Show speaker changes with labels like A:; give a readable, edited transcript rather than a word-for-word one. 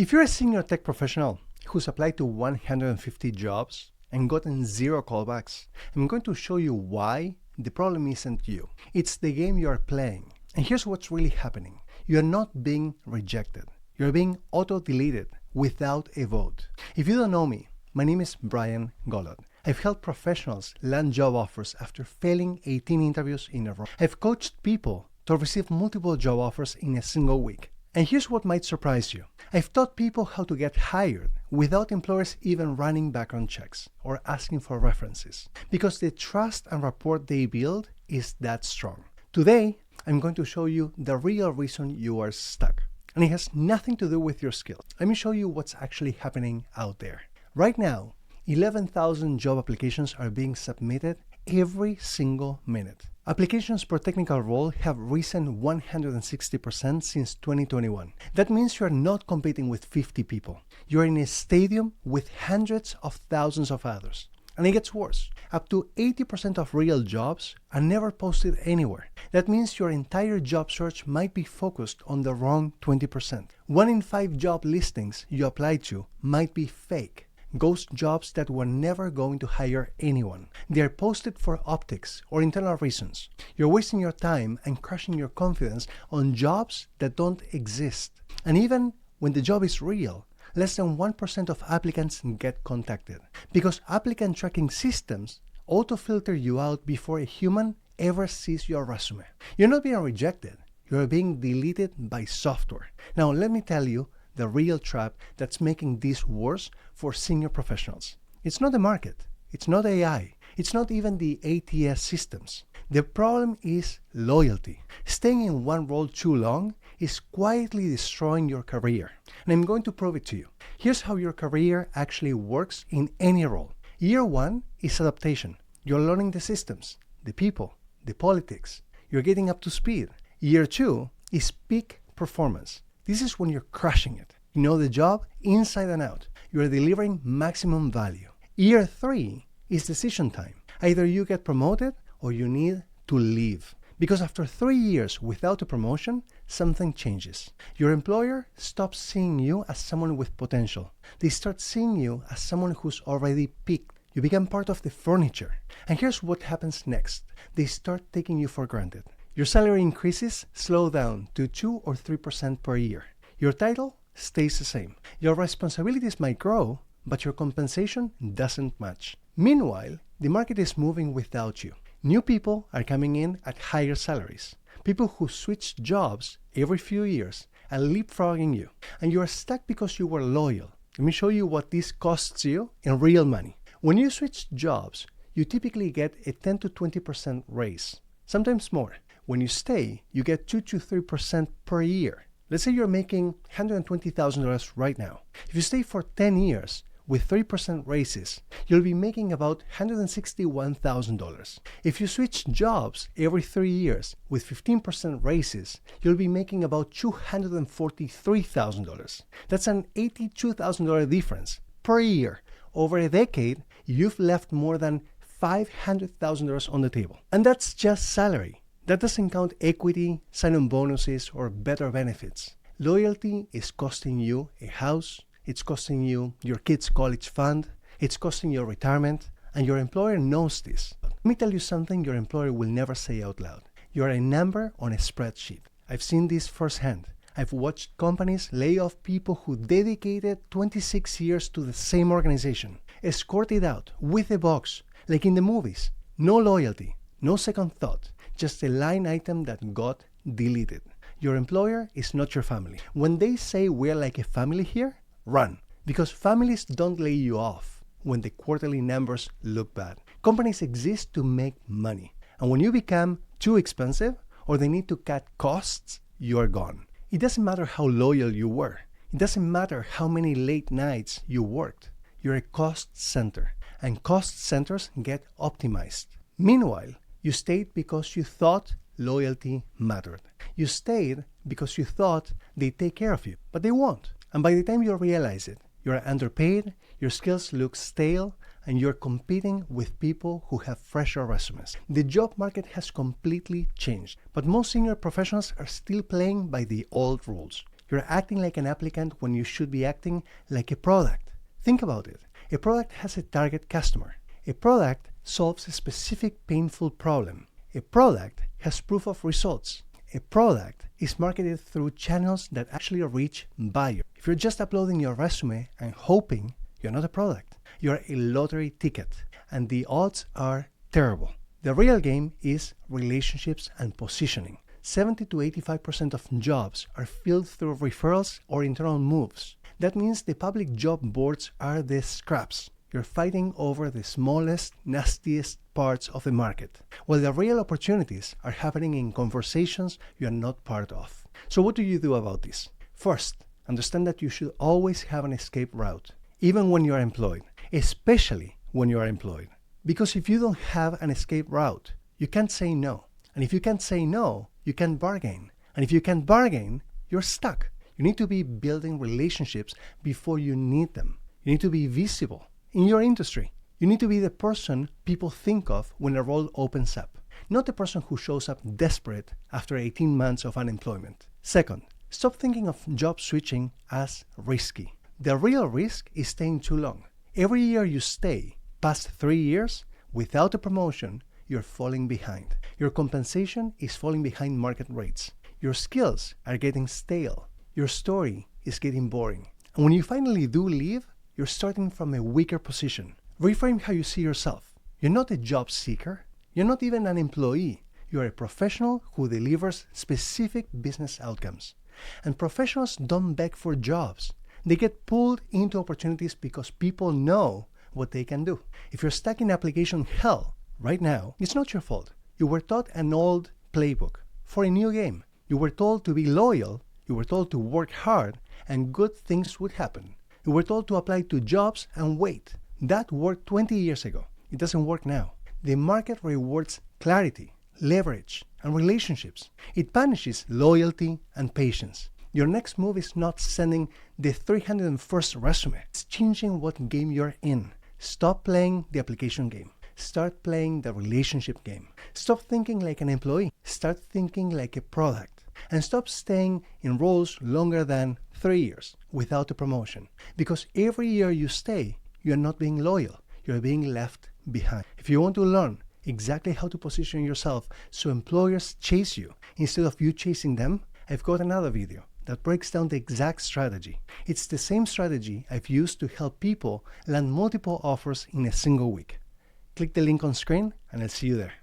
A: If you're a senior tech professional who's applied to 150 jobs and gotten 0 callbacks, I'm going to show you why the problem isn't you. It's the game you are playing. And here's what's really happening. You're not being rejected. You're being auto-deleted without a vote. If you don't know me, my name is Brian Golod. I've helped professionals land job offers after failing 18 interviews in a row. I've coached people to receive multiple job offers in a single week. And here's what might surprise you. I've taught people how to get hired without employers even running background checks or asking for references, because the trust and rapport they build is that strong. Today, I'm going to show you the real reason you are stuck. And it has nothing to do with your skills. Let me show you what's actually happening out there. Right now, 11,000 job applications are being submitted every single minute. Applications per technical role have risen 160% since 2021. That means you're not competing with 50 people. You're in a stadium with hundreds of thousands of others. And it gets worse. Up to 80% of real jobs are never posted anywhere. That means your entire job search might be focused on the wrong 20%. 1 in 5 job listings you apply to might be fake. Ghost jobs that were never going to hire anyone. They are posted for optics or internal reasons. You're wasting your time and crushing your confidence on jobs that don't exist. And even when the job is real, less than 1% of applicants get contacted, because Applicant Tracking Systems auto-filter you out before a human ever sees your resume. You're not being rejected. You're being deleted by software. Now, let me tell you the real trap that's making this worse for senior professionals. It's not the market. It's not AI. It's not even the ATS systems. The problem is loyalty. Staying in one role too long is quietly destroying your career. And I'm going to prove it to you. Here's how your career actually works in any role. Year 1 is adaptation. You're learning the systems, the people, the politics. You're getting up to speed. Year 2 is peak performance. This is when you're crushing it. You know the job inside and out. You're delivering maximum value. Year 3 is decision time. Either you get promoted or you need to leave. Because after 3 years without a promotion, something changes. Your employer stops seeing you as someone with potential. They start seeing you as someone who's already peaked. You become part of the furniture. And here's what happens next. They start taking you for granted. Your salary increases slow down to 2 or 3% per year. Your title stays the same. Your responsibilities might grow, but your compensation doesn't match. Meanwhile, the market is moving without you. New people are coming in at higher salaries. People who switch jobs every few years and leapfrogging you. And you are stuck because you were loyal. Let me show you what this costs you in real money. When you switch jobs, you typically get a 10 to 20% raise, sometimes more. When you stay, you get 2 to 3% per year. Let's say you're making $120,000 right now. If you stay for 10 years with 3% raises, you'll be making about $161,000. If you switch jobs every 3 years with 15% raises, you'll be making about $243,000. That's an $82,000 difference per year. Over a decade, you've left more than $500,000 on the table. And that's just salary. That doesn't count equity, sign-on bonuses, or better benefits. Loyalty is costing you a house, it's costing you your kids' college fund, it's costing your retirement, and your employer knows this. Let me tell you something your employer will never say out loud. You're a number on a spreadsheet. I've seen this firsthand. I've watched companies lay off people who dedicated 26 years to the same organization, escorted out with a box, like in the movies. No loyalty, no second thought. Just a line item that got deleted. Your employer is not your family. When they say we're like a family here, run. Because families don't lay you off when the quarterly numbers look bad. Companies exist to make money. And when you become too expensive or they need to cut costs, you are gone. It doesn't matter how loyal you were. It doesn't matter how many late nights you worked. You're a cost center. And cost centers get optimized. Meanwhile, you stayed because you thought loyalty mattered. You stayed because you thought they'd take care of you, but they won't. And by the time you realize it, you're underpaid, your skills look stale, and you're competing with people who have fresher resumes. The job market has completely changed, but most senior professionals are still playing by the old rules. You're acting like an applicant when you should be acting like a product. Think about it. A product has a target customer. A product solves a specific painful problem. A product has proof of results. A product is marketed through channels that actually reach buyers. If you're just uploading your resume and hoping, you're not a product. You're a lottery ticket, and the odds are terrible. The real game is relationships and positioning. 70 to 85% of jobs are filled through referrals or internal moves. That means the public job boards are the scraps. You're fighting over the smallest, nastiest parts of the market, while the real opportunities are happening in conversations you're not part of. So what do you do about this? First, understand that you should always have an escape route, even when you're employed, especially when you're employed. Because if you don't have an escape route, you can't say no. And if you can't say no, you can't bargain. And if you can't bargain, you're stuck. You need to be building relationships before you need them. You need to be visible in your industry. You need to be the person people think of when a role opens up, not the person who shows up desperate after 18 months of unemployment. Second, stop thinking of job switching as risky. The real risk is staying too long. Every year you stay past 3 years without a promotion, you're falling behind. Your compensation is falling behind market rates. Your skills are getting stale. Your story is getting boring. And when you finally do leave, you're starting from a weaker position. Reframe how you see yourself. You're not a job seeker. You're not even an employee. You're a professional who delivers specific business outcomes. And professionals don't beg for jobs. They get pulled into opportunities because people know what they can do. If you're stuck in application hell right now, it's not your fault. You were taught an old playbook for a new game. You were told to be loyal. You were told to work hard and good things would happen. You were told to apply to jobs and wait. That worked 20 years ago. It doesn't work now. The market rewards clarity, leverage, and relationships. It punishes loyalty and patience. Your next move is not sending the 301st resume. It's changing what game you're in. Stop playing the application game. Start playing the relationship game. Stop thinking like an employee. Start thinking like a product. And stop staying in roles longer than 3 years without a promotion. Because every year you stay, you're not being loyal. You're being left behind. If you want to learn exactly how to position yourself so employers chase you instead of you chasing them, I've got another video that breaks down the exact strategy. It's the same strategy I've used to help people land multiple offers in a single week. Click the link on screen and I'll see you there.